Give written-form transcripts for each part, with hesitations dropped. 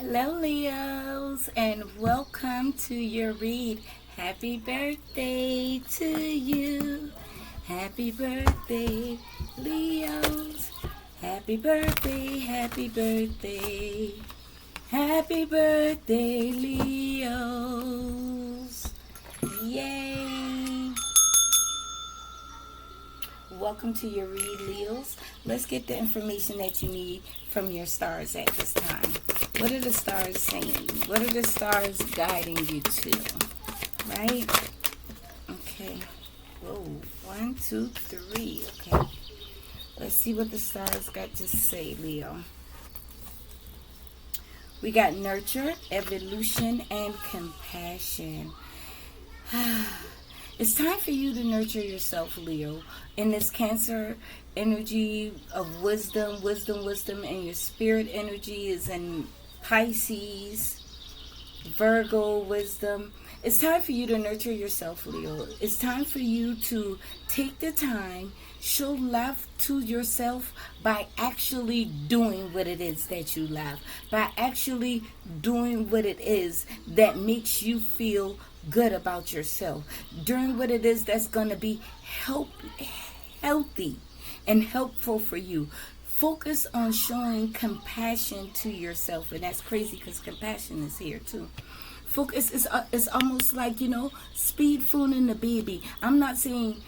Hello, Leos, and welcome to your read. Happy birthday to you. Happy birthday, Leos. Happy birthday, happy birthday. Happy birthday, Leos. Yay. Welcome to your read, Leos. Let's get the information that you need from your stars at this time. What are the stars saying? What are the stars guiding you to? Right? Okay. Whoa. 1, 2, 3. Okay. Let's see what the stars got to say, Leo. We got nurture, evolution, and compassion. It's time for you to nurture yourself, Leo. In this Cancer energy of wisdom, and your spirit energy is in Pisces, Virgo, wisdom. It's time for you to nurture yourself, Leo. It's time for you to take the time, show love to yourself by actually doing what it is that you love, by actually doing what it is that makes you feel good about yourself, doing what it is that's going to be healthy and helpful for you. Focus on showing compassion to yourself, and that's crazy because compassion is here too. Focus is it's almost like, speed fooling the baby. I'm not saying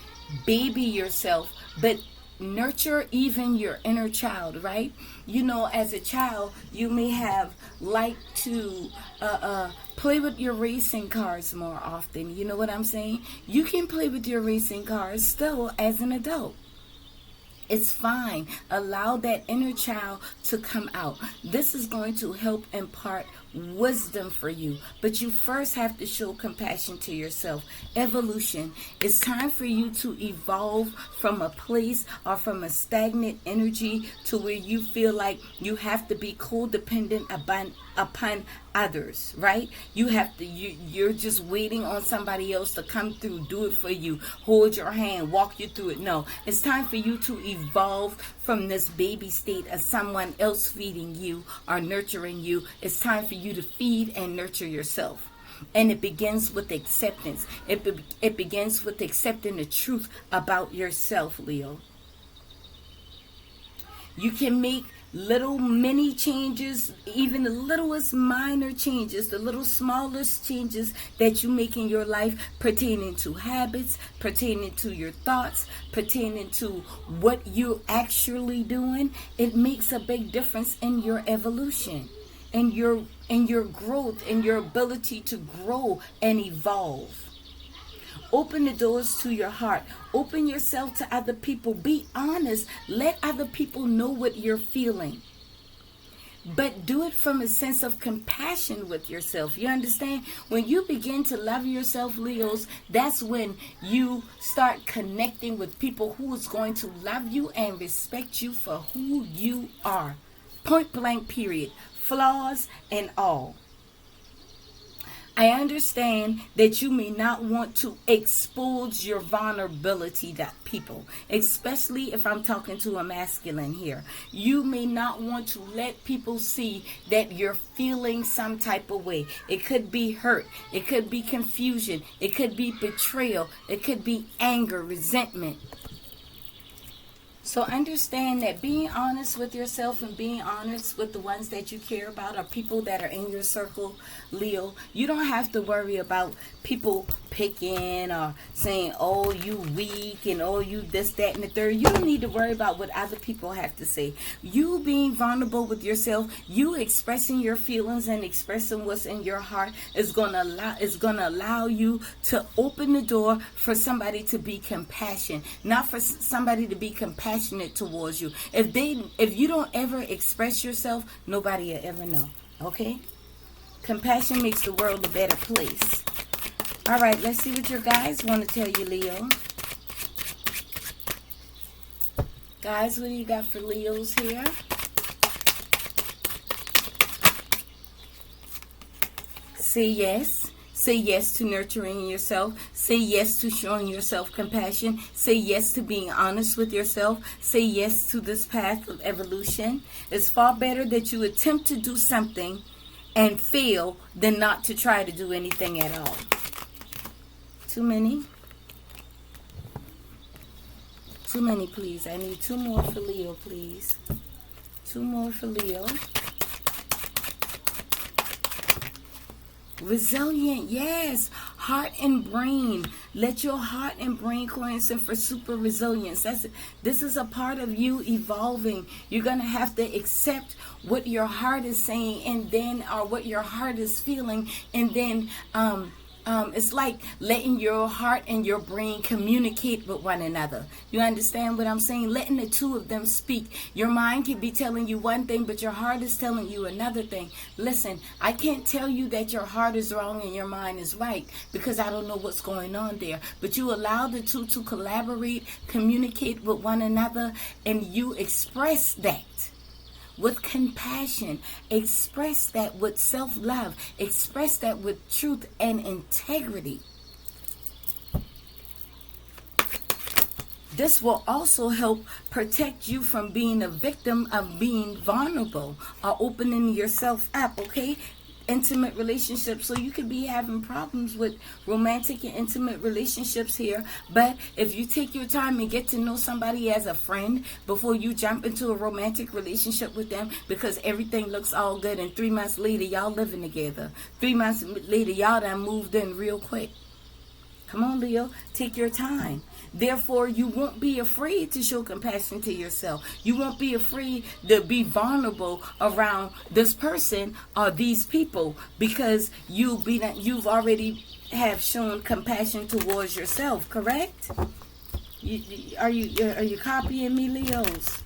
baby yourself, but nurture even your inner child, right? As a child, you may have liked to play with your racing cars more often. You know what I'm saying? You can play with your racing cars still as an adult. It's fine. Allow that inner child to come out. This is going to help impart wisdom for you. But you first have to show compassion to yourself. Evolution. It's time for you to evolve from a place or from a stagnant energy to where you feel like you have to be codependent upon others, right? You're just waiting on somebody else to come through, do it for you, hold your hand, walk you through it. No, it's time for you to evolve from this baby state of someone else feeding you or nurturing you. It's time for you to feed and nurture yourself. And it begins with acceptance. It begins with accepting the truth about yourself, Leo. You can make little mini changes, even the littlest minor changes, the little smallest changes that you make in your life pertaining to habits, pertaining to your thoughts, pertaining to what you're actually doing. It makes a big difference in your evolution, in your growth, in your ability to grow and evolve. Open the doors to your heart. Open yourself to other people. Be honest. Let other people know what you're feeling. But do it from a sense of compassion with yourself. You understand? When you begin to love yourself, Leos, that's when you start connecting with people who is going to love you and respect you for who you are. Point blank, period. Flaws and all. I understand that you may not want to expose your vulnerability to people, especially if I'm talking to a masculine here. You may not want to let people see that you're feeling some type of way. It could be hurt. It could be confusion. It could be betrayal. It could be anger, resentment. So understand that being honest with yourself and being honest with the ones that you care about are people that are in your circle, Leo. You don't have to worry about people picking or saying, oh, you weak and oh, you this, that, and the third. You don't need to worry about what other people have to say. You being vulnerable with yourself, you expressing your feelings and expressing what's in your heart is gonna allow you to open the door for somebody to be compassionate, not for somebody to be compassionate towards you. If you don't ever express yourself, nobody will ever know. Okay? Compassion makes the world a better place. All right, let's see what your guys want to tell you, Leo. Guys, what do you got for Leos here? Say yes. Say yes to nurturing yourself. Say yes to showing yourself compassion. Say yes to being honest with yourself. Say yes to this path of evolution. It's far better that you attempt to do something and fail than not to try to do anything at all. Too many? Too many, please. I need 2 more for Leo, please. 2 more for Leo. Resilient, yes. Heart and brain. Let your heart and brain coincide for super resilience. This is a part of you evolving. You're going to have to accept what your heart is saying, and then, or what your heart is feeling, and then it's like letting your heart and your brain communicate with one another. You understand what I'm saying? Letting the two of them speak. Your mind can be telling you one thing, but your heart is telling you another thing. Listen, I can't tell you that your heart is wrong and your mind is right, because I don't know what's going on there. But you allow the two to collaborate, communicate with one another, and you express that with compassion. Express that with self-love. Express that with truth and integrity. This will also help protect you from being a victim of being vulnerable or opening yourself up, okay? Intimate relationships. So you could be having problems with romantic and intimate relationships here, but if you take your time and get to know somebody as a friend before you jump into a romantic relationship with them, because everything looks all good and 3 months later y'all living together, 3 months later y'all done moved in real quick. Come on, Leo, take your time. Therefore, you won't be afraid to show compassion to yourself. You won't be afraid to be vulnerable around this person or these people, because you've already have shown compassion towards yourself. Correct? Are you copying me, Leos?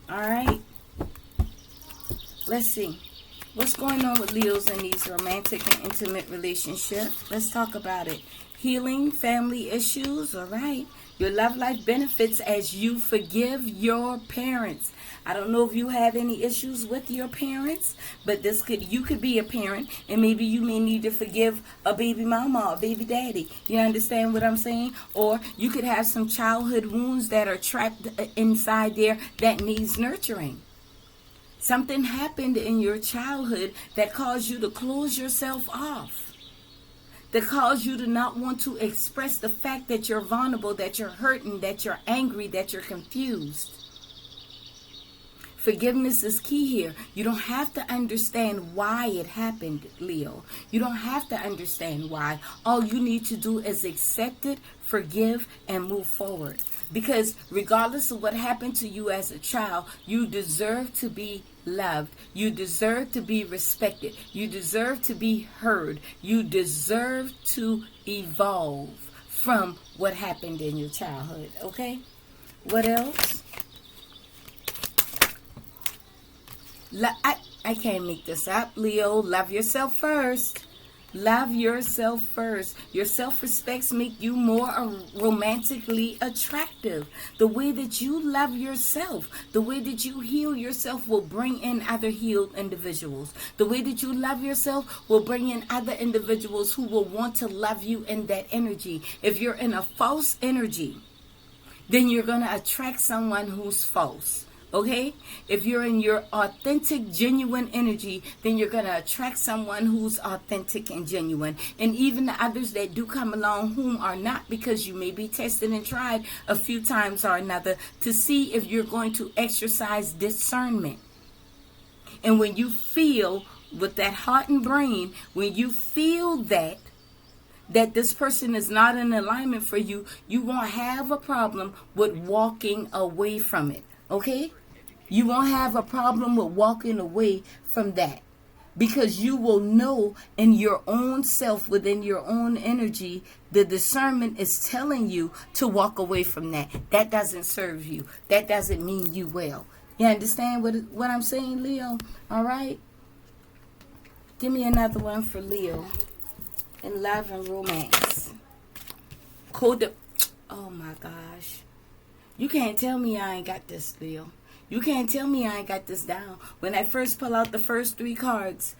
All right. Let's see. What's going on with Leos in these romantic and intimate relationships? Let's talk about it. Healing family issues. All right. Your love life benefits as you forgive your parents. I don't know if you have any issues with your parents, but you could be a parent, and maybe you may need to forgive a baby mama or baby daddy. You understand what I'm saying? Or you could have some childhood wounds that are trapped inside there that needs nurturing. Something happened in your childhood that caused you to close yourself off, that cause you to not want to express the fact that you're vulnerable, that you're hurting, that you're angry, that you're confused. Forgiveness is key here. You don't have to understand why it happened, Leo. You don't have to understand why. All you need to do is accept it, forgive, and move forward. Because regardless of what happened to you as a child, you deserve to be loved. You deserve to be respected. You deserve to be heard. You deserve to evolve from what happened in your childhood. Okay? What else? I can't make this up, Leo. Love yourself first. Love yourself first. Your self-respect makes you more romantically attractive. The way that you love yourself, the way that you heal yourself will bring in other healed individuals. The way that you love yourself will bring in other individuals who will want to love you in that energy. If you're in a false energy, then you're going to attract someone who's false. Okay? If you're in your authentic, genuine energy, then you're going to attract someone who's authentic and genuine. And even the others that do come along whom are not, because you may be tested and tried a few times or another to see if you're going to exercise discernment. And when you feel with that heart and brain, when you feel that this person is not in alignment for you, you won't have a problem with walking away from it. Okay? You won't have a problem with walking away from that, because you will know in your own self, within your own energy, the discernment is telling you to walk away from that. That doesn't serve you. That doesn't mean you well. You understand what I'm saying, Leo? All right? Give me another one for Leo in love and romance. Oh my gosh. You can't tell me I ain't got this, Leo. You can't tell me I ain't got this down. When I first pull out the first 3 cards,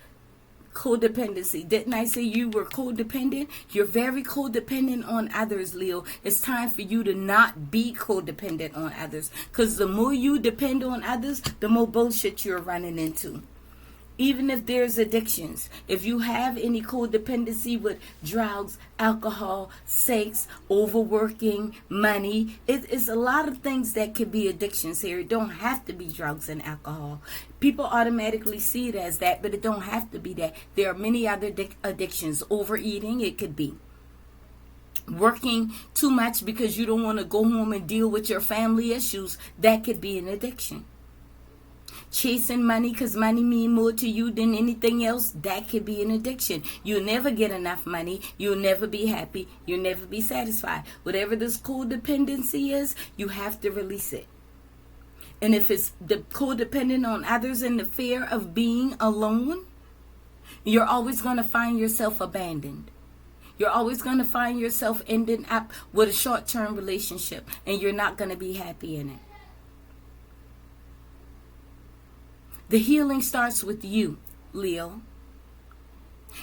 codependency. Didn't I say you were codependent? You're very codependent on others, Leo. It's time for you to not be codependent on others. Because the more you depend on others, the more bullshit you're running into. Even if there's addictions, if you have any codependency with drugs, alcohol, sex, overworking, money, it's a lot of things that could be addictions here. It don't have to be drugs and alcohol. People automatically see it as that, but it don't have to be that. There are many other addictions. Overeating, it could be. Working too much because you don't want to go home and deal with your family issues, that could be an addiction. Chasing money because money means more to you than anything else, that could be an addiction. You'll never get enough money. You'll never be happy. You'll never be satisfied. Whatever this codependency is, you have to release it. And if it's the codependent on others and the fear of being alone, you're always going to find yourself abandoned. You're always going to find yourself ending up with a short-term relationship, and you're not going to be happy in it. The healing starts with you, Leo.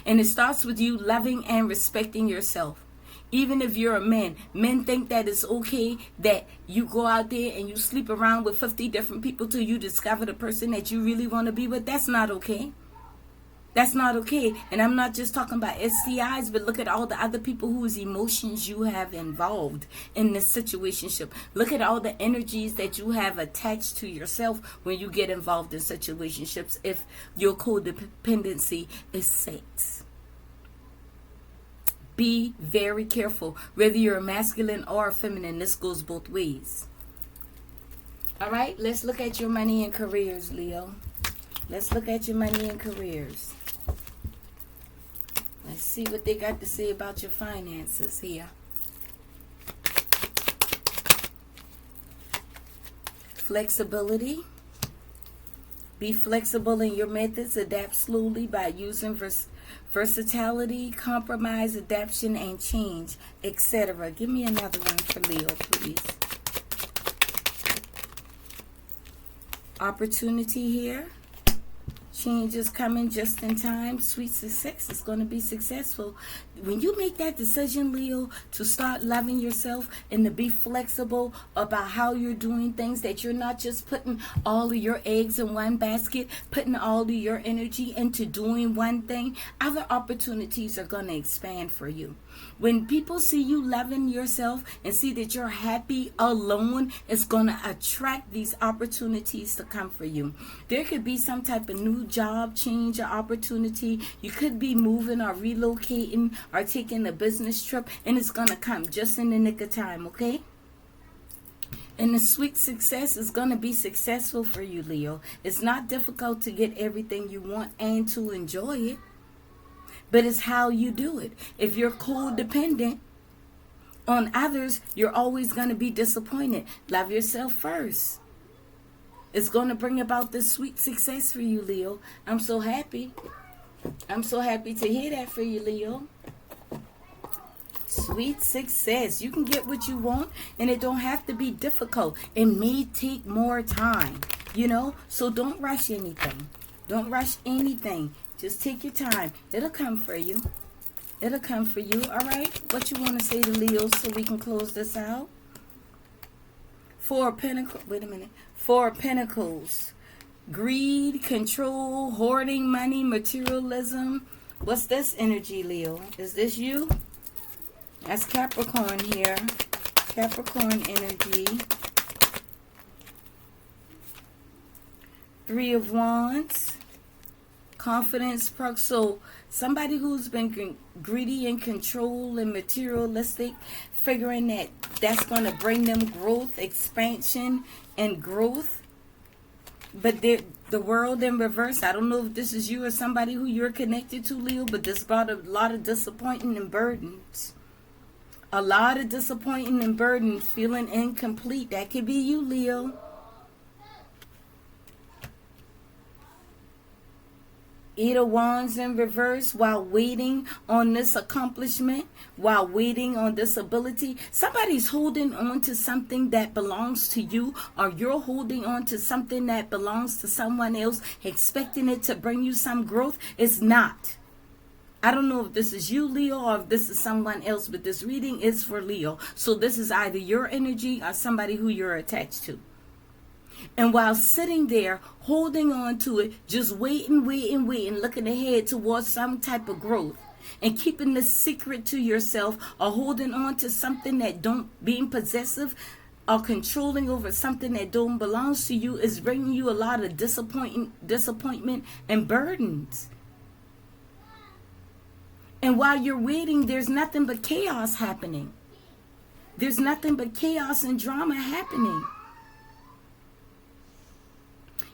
And it starts with you loving and respecting yourself. Even if you're a man, men think that it's okay that you go out there and you sleep around with 50 different people till you discover the person that you really want to be with. That's not okay. That's not okay. And I'm not just talking about STIs, but look at all the other people whose emotions you have involved in this situationship. Look at all the energies that you have attached to yourself when you get involved in situationships if your codependency is sex. Be very careful. Whether you're a masculine or a feminine, this goes both ways. All right, let's look at your money and careers, Leo. Let's look at your money and careers. Let's see what they got to say about your finances here. Flexibility. Be flexible in your methods. Adapt slowly by using versatility, compromise, adaptation, and change, etc. Give me another one for Leo, please. Opportunity here. Change is coming just in time. Sweet success is going to be successful. When you make that decision, Leo, to start loving yourself and to be flexible about how you're doing things, that you're not just putting all of your eggs in one basket, putting all of your energy into doing one thing, other opportunities are going to expand for you. When people see you loving yourself and see that you're happy alone, it's going to attract these opportunities to come for you. There could be some type of new job change or opportunity. You could be moving or relocating or taking a business trip, and it's going to come just in the nick of time, okay? And the sweet success is going to be successful for you, Leo. It's not difficult to get everything you want and to enjoy it. But it's how you do it. If you're codependent on others, you're always going to be disappointed. Love yourself first. It's going to bring about this sweet success for you, Leo. I'm so happy. I'm so happy to hear that for you, Leo. Sweet success. You can get what you want, and it don't have to be difficult. It may take more time, you know? So don't rush anything. Don't rush anything. Just take your time. It'll come for you. It'll come for you. All right? What you want to say to Leo so we can close this out? Four of Pentacles. Wait a minute. Four of Pentacles. Greed, control, hoarding money, materialism. What's this energy, Leo? Is this you? That's Capricorn here. Capricorn energy. Three of Wands. Confidence, so somebody who's been greedy and control and materialistic, figuring that that's going to bring them growth, expansion, and growth. But the world in reverse. I don't know if this is you or somebody who you're connected to, Leo, but this brought a lot of disappointment and burdens. A lot of disappointment and burdens, feeling incomplete. That could be you, Leo. Eight of Wands in reverse, while waiting on this accomplishment, while waiting on this ability. Somebody's holding on to something that belongs to you, or you're holding on to something that belongs to someone else, expecting it to bring you some growth. It's not. I don't know if this is you, Leo, or if this is someone else, but this reading is for Leo. So this is either your energy or somebody who you're attached to. And while sitting there, holding on to it, just waiting, looking ahead towards some type of growth, and keeping the secret to yourself, or holding on to something that being possessive or controlling over something that don't belongs to you, is bringing you a lot of disappointment and burdens. And while you're waiting, there's nothing but chaos happening. There's nothing but chaos and drama happening.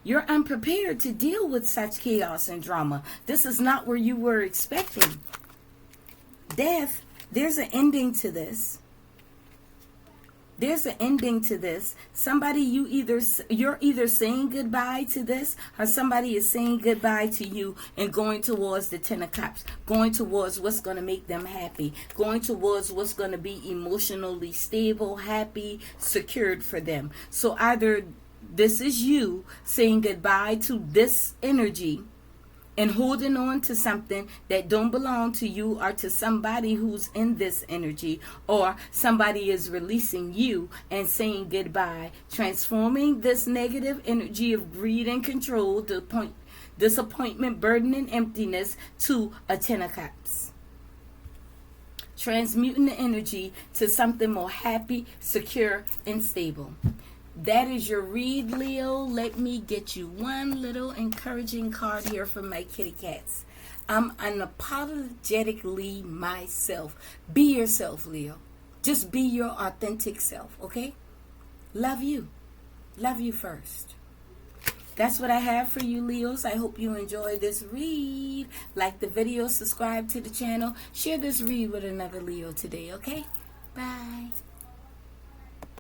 You're unprepared to deal with such chaos and drama. This is not where you were expecting. Death, there's an ending to this. There's an ending to this. Somebody, you're either saying goodbye to this, or somebody is saying goodbye to you and going towards the 10 of Cups, going towards what's going to make them happy, going towards what's going to be emotionally stable, happy, secured for them. So either this is you saying goodbye to this energy and holding on to something that don't belong to you or to somebody who's in this energy, or somebody is releasing you and saying goodbye, transforming this negative energy of greed and control, disappointment, burden, and emptiness to a 10 of Cups. Transmuting the energy to something more happy, secure, and stable. That is your read, Leo. Let me get you one little encouraging card here from my kitty cats. I'm unapologetically myself. Be yourself, Leo. Just be your authentic self, okay? Love you. Love you first. That's what I have for you, Leos. I hope you enjoy this read. Like the video, subscribe to the channel. Share this read with another Leo today, okay? Bye.